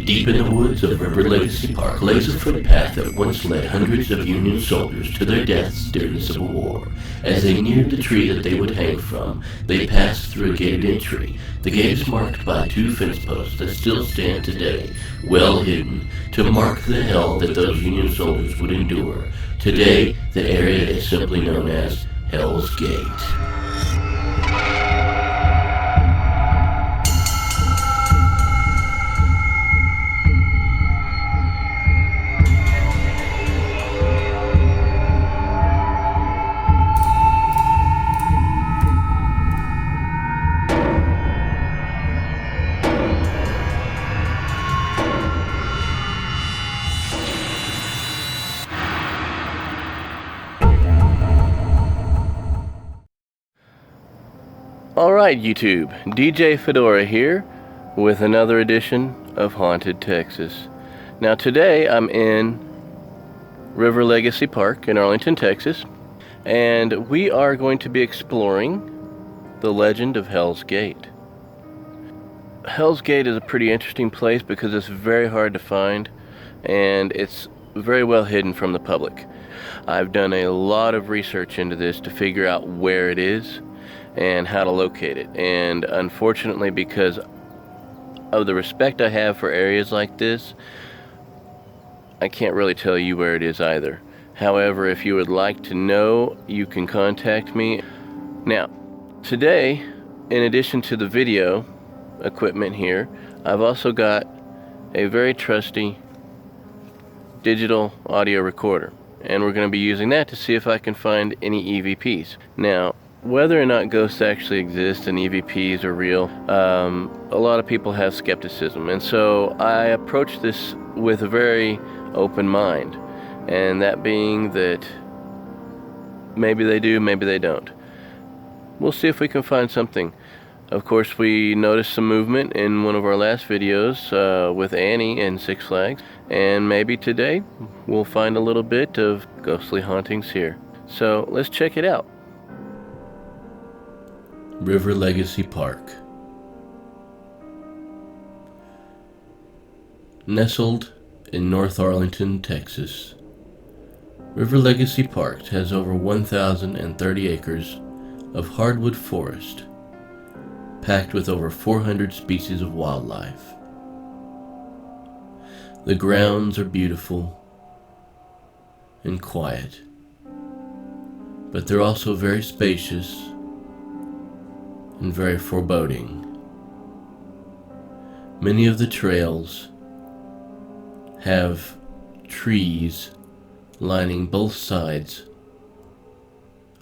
Deep in the woods of River Legacy Park lays a footpath that once led hundreds of Union soldiers to their deaths during the Civil War. As they neared the tree that they would hang from, they passed through a gated entry. The gate is marked by 2 fence posts that still stand today, well hidden, to mark the hell that those Union soldiers would endure. Today, the area is simply known as Hell's Gate. Alright YouTube, DJ Fedora here with another edition of Haunted Texas. Now today I'm in River Legacy Park in Arlington, Texas, and we are going to be exploring the legend of Hell's Gate. Hell's Gate is a pretty interesting place because it's very hard to find and it's very well hidden from the public. I've done a lot of research into this to figure out where it is and how to locate it, and unfortunately, because of the respect I have for areas like this, I can't really tell you where it is either. However, if you would like to know, you can contact me. Now, today, in addition to the video equipment here, I've also got a very trusty digital audio recorder, and we're going to be using that to see if I can find any EVPs. Now, whether or not ghosts actually exist and EVPs are real, a lot of people have skepticism, and so I approach this with a very open mind, and that being that maybe they do, maybe they don't. We'll see if we can find something. Of course, we noticed some movement in one of our last videos with Annie and Six Flags, and maybe today we'll find a little bit of ghostly hauntings here. So let's check it out. River Legacy Park. Nestled in North Arlington, Texas, River Legacy Park has over 1,030 acres of hardwood forest, packed with over 400 species of wildlife. The grounds are beautiful and quiet, but they're also very spacious and very foreboding. Many of the trails have trees lining both sides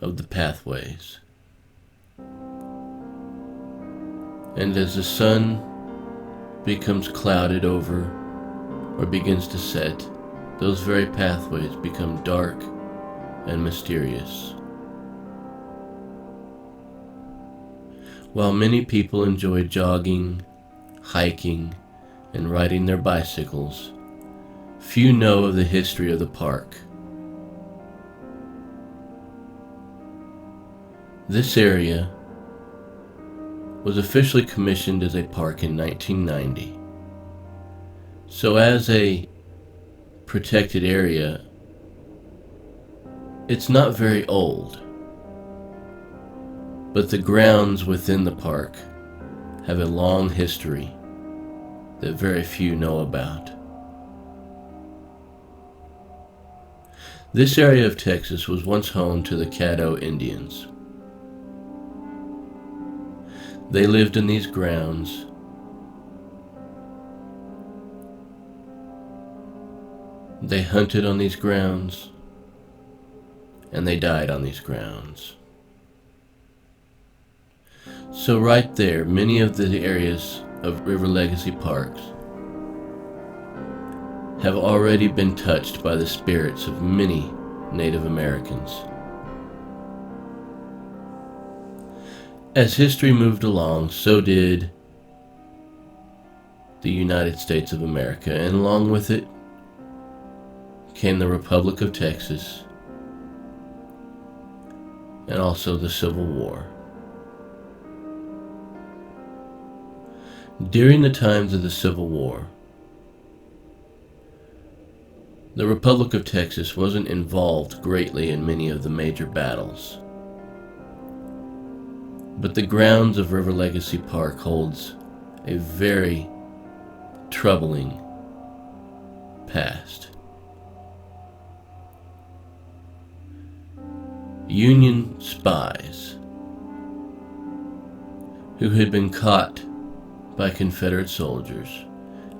of the pathways. And as the sun becomes clouded over or begins to set, those very pathways become dark and mysterious. While many people enjoy jogging, hiking, and riding their bicycles, few know of the history of the park. This area was officially commissioned as a park in 1990. So as a protected area, it's not very old. But the grounds within the park have a long history that very few know about. This area of Texas was once home to the Caddo Indians. They lived in these grounds. They hunted on these grounds, and they died on these grounds. So right there, many of the areas of River Legacy Parks have already been touched by the spirits of many Native Americans. As history moved along, so did the United States of America, and along with it came the Republic of Texas and also the Civil War. During the times of the Civil War, The Republic of Texas wasn't involved greatly in many of the major battles, but the grounds of River Legacy Park holds a very troubling past. Union spies who had been caught by Confederate soldiers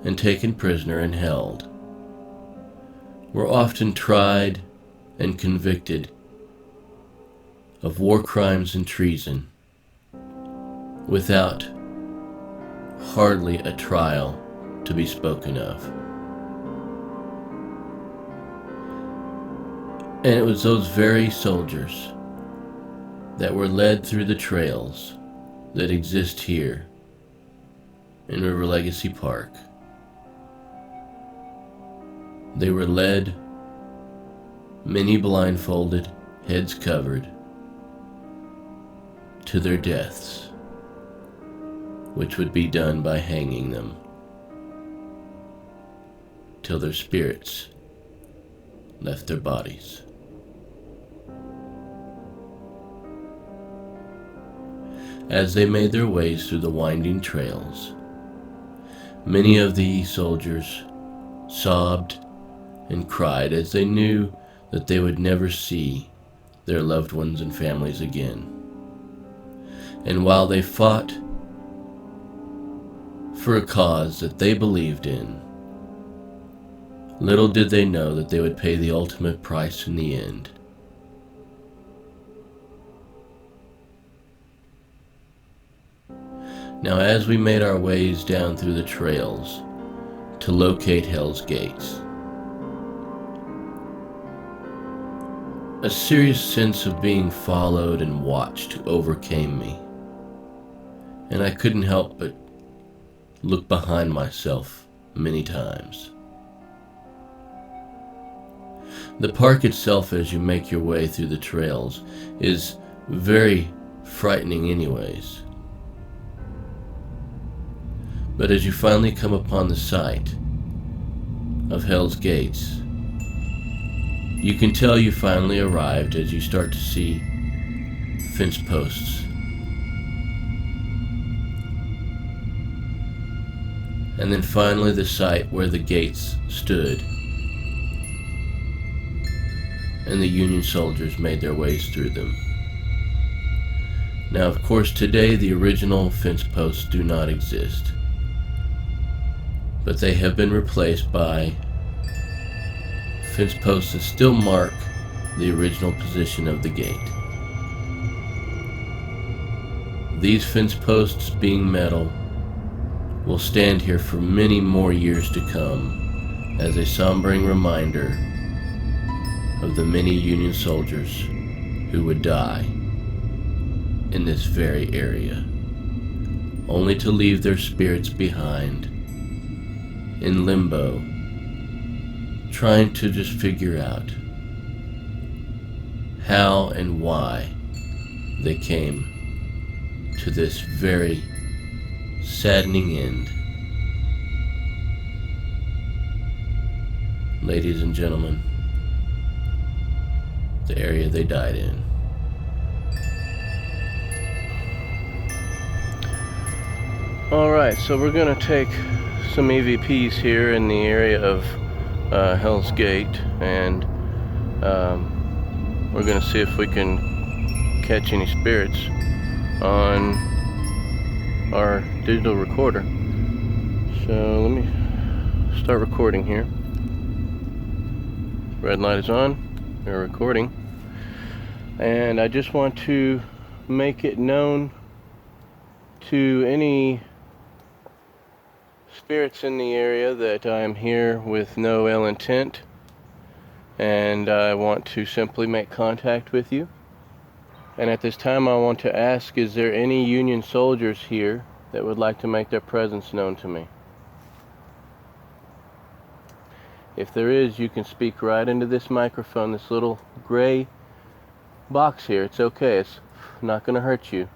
and taken prisoner and held were often tried and convicted of war crimes and treason without hardly a trial to be spoken of. And it was those very soldiers that were led through the trails that exist here in River Legacy Park. They were led, many blindfolded, heads covered, to their deaths, which would be done by hanging them till their spirits left their bodies. As they made their ways through the winding trails, many of the soldiers sobbed and cried as they knew that they would never see their loved ones and families again. And while they fought for a cause that they believed in, little did they know that they would pay the ultimate price in the end. Now, as we made our ways down through the trails to locate Hell's Gates, a serious sense of being followed and watched overcame me, and I couldn't help but look behind myself many times. The park itself, as you make your way through the trails, is very frightening anyways. But as you finally come upon the site of Hell's Gates, you can tell you finally arrived as you start to see fence posts. And then finally the site where the gates stood, and the Union soldiers made their ways through them. Now, of course, today the original fence posts do not exist, but they have been replaced by fence posts that still mark the original position of the gate. These fence posts, being metal, will stand here for many more years to come as a sombering reminder of the many Union soldiers who would die in this very area, only to leave their spirits behind in limbo, trying to just figure out how and why they came to this very saddening end. Ladies and gentlemen, the area they died in. Alright, so we're going to take some EVPs here in the area of Hell's Gate, and we're going to see if we can catch any spirits on our digital recorder. So let me start recording here. Red light is on. We're recording, and I just want to make it known to any spirits in the area that I am here with no ill intent, and I want to simply make contact with you. And at this time I want to ask, is there any Union soldiers here that would like to make their presence known to me? If there is, you can speak right into this microphone, this little gray box here. It's okay, it's not going to hurt you.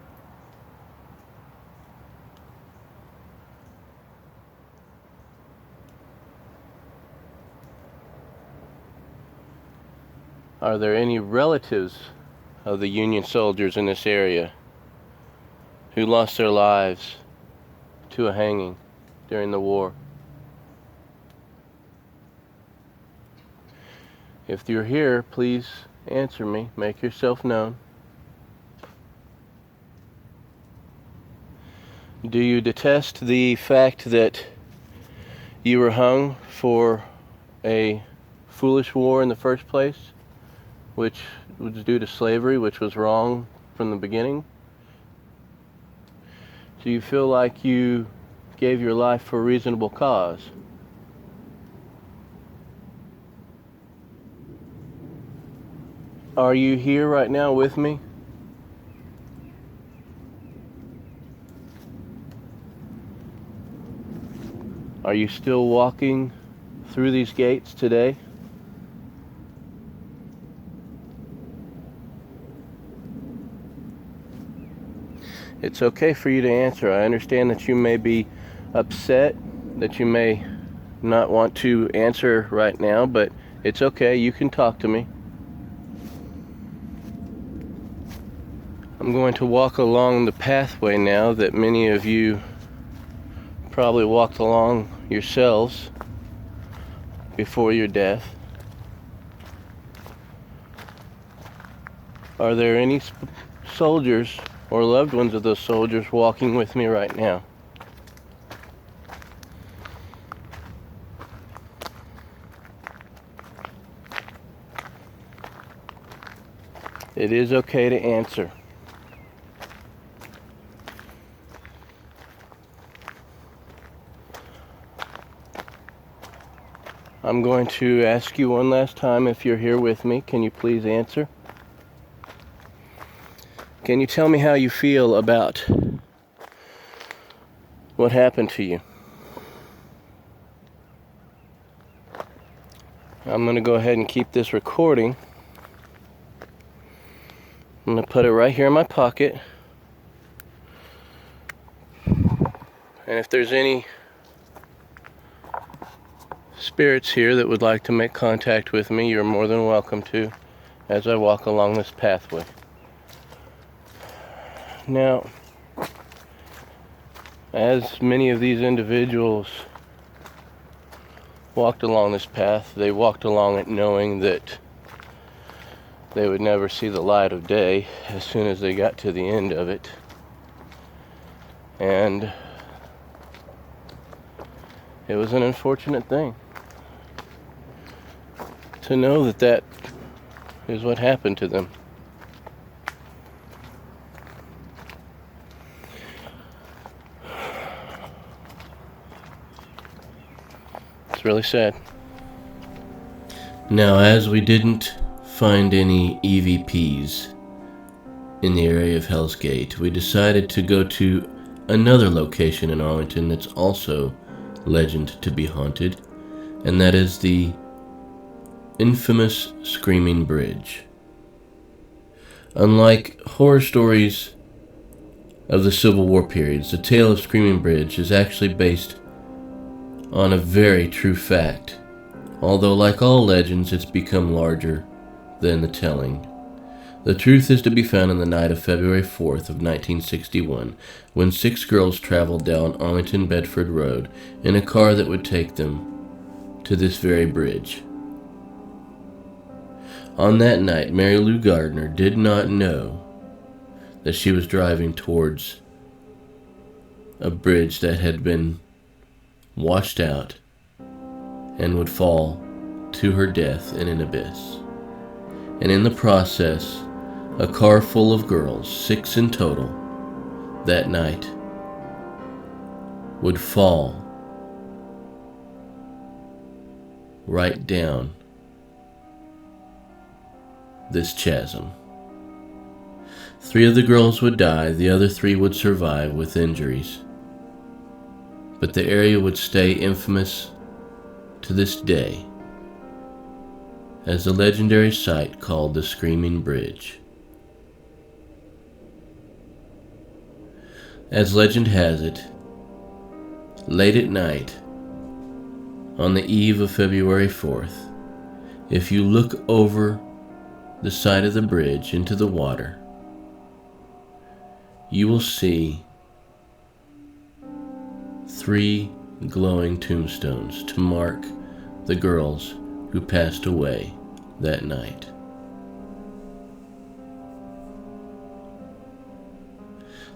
Are there any relatives of the Union soldiers in this area who lost their lives to a hanging during the war? If you're here, please answer me. Make yourself known. Do you detest the fact that you were hung for a foolish war in the first place, which was due to slavery, which was wrong from the beginning? Do you feel like you gave your life for a reasonable cause? Are you here right now with me? Are you still walking through these gates today? It's okay for you to answer. I understand that you may be upset, that you may not want to answer right now, but it's okay. You can talk to me. I'm going to walk along the pathway now that many of you probably walked along yourselves before your death. Are there any soldiers or loved ones of those soldiers walking with me right now? It is okay to answer. I'm going to ask you one last time, if you're here with me, can you please answer? Can you tell me how you feel about what happened to you? I'm going to go ahead and keep this recording. I'm going to put it right here in my pocket. And if there's any spirits here that would like to make contact with me, you're more than welcome to as I walk along this pathway. Now, as many of these individuals walked along this path, they walked along it knowing that they would never see the light of day as soon as they got to the end of it. And it was an unfortunate thing to know that that is what happened to them. It's really sad. Now, as we didn't find any EVPs in the area of Hell's Gate, we decided to go to another location in Arlington that's also legend to be haunted, and that is the infamous Screaming Bridge. Unlike horror stories of the Civil War periods, the tale of Screaming Bridge is actually based on a very true fact, although like all legends, it's become larger than the telling. The truth is to be found in the night of February 4th of 1961, when 6 girls traveled down Arlington Bedford Road in a car that would take them to this very bridge. On that night, Mary Lou Gardner did not know that she was driving towards a bridge that had been washed out and would fall to her death in an abyss. And in the process, a car full of girls, 6 in total, that night, would fall right down this chasm. 3 of the girls would die, the other 3 would survive with injuries. But the area would stay infamous to this day as the legendary site called the Screaming Bridge. As legend has it, late at night, on the eve of February 4th, if you look over the side of the bridge into the water, you will see 3 glowing tombstones to mark the girls who passed away that night.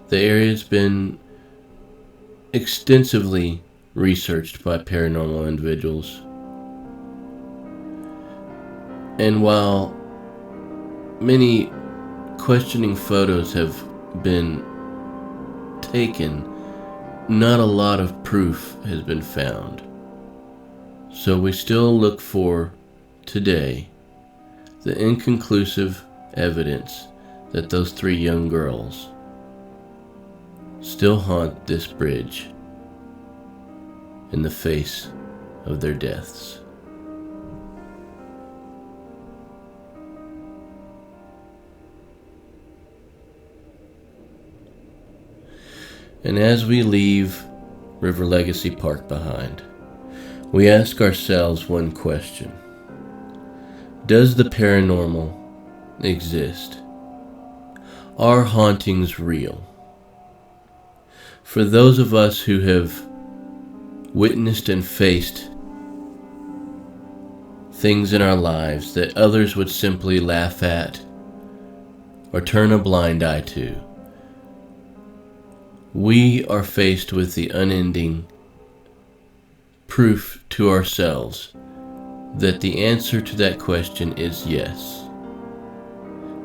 The area has been extensively researched by paranormal individuals, and while many questioning photos have been taken, not a lot of proof has been found. So we still look for, today, the inconclusive evidence that those 3 young girls still haunt this bridge in the face of their deaths. And as we leave River Legacy Park behind, we ask ourselves one question: does the paranormal exist? Are hauntings real? For those of us who have witnessed and faced things in our lives that others would simply laugh at or turn a blind eye to, we are faced with the unending proof to ourselves that the answer to that question is yes.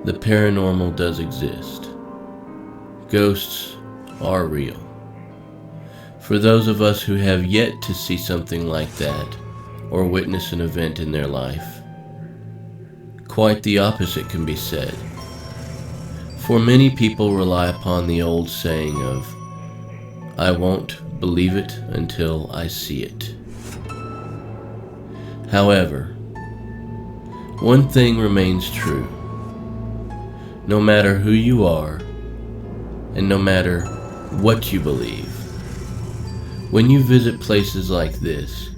The paranormal does exist. Ghosts are real. For those of us who have yet to see something like that or witness an event in their life, quite the opposite can be said. For many people rely upon the old saying of, "I won't believe it until I see it." However, one thing remains true. No matter who you are, and no matter what you believe, when you visit places like this,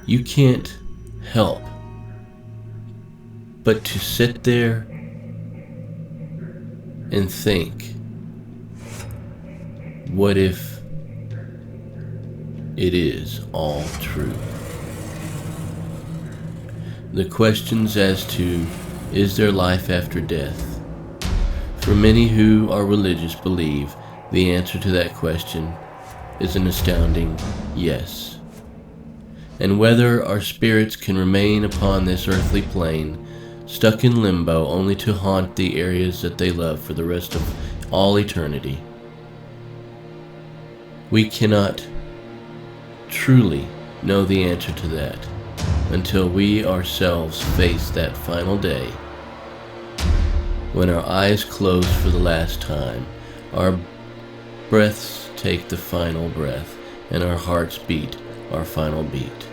you can't help but to sit there and think, what if it is all true? The questions as to, is there life after death? For many who are religious believe the answer to that question is an astounding yes. And whether our spirits can remain upon this earthly plane, stuck in limbo only to haunt the areas that they love for the rest of all eternity, we cannot truly know the answer to that until we ourselves face that final day, when our eyes close for the last time, our breaths take the final breath, and our hearts beat our final beat,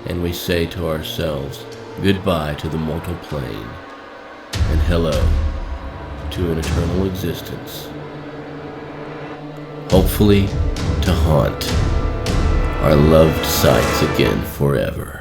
and we say to ourselves, goodbye to the mortal plane, and hello to an eternal existence, hopefully to haunt our loved sights again forever.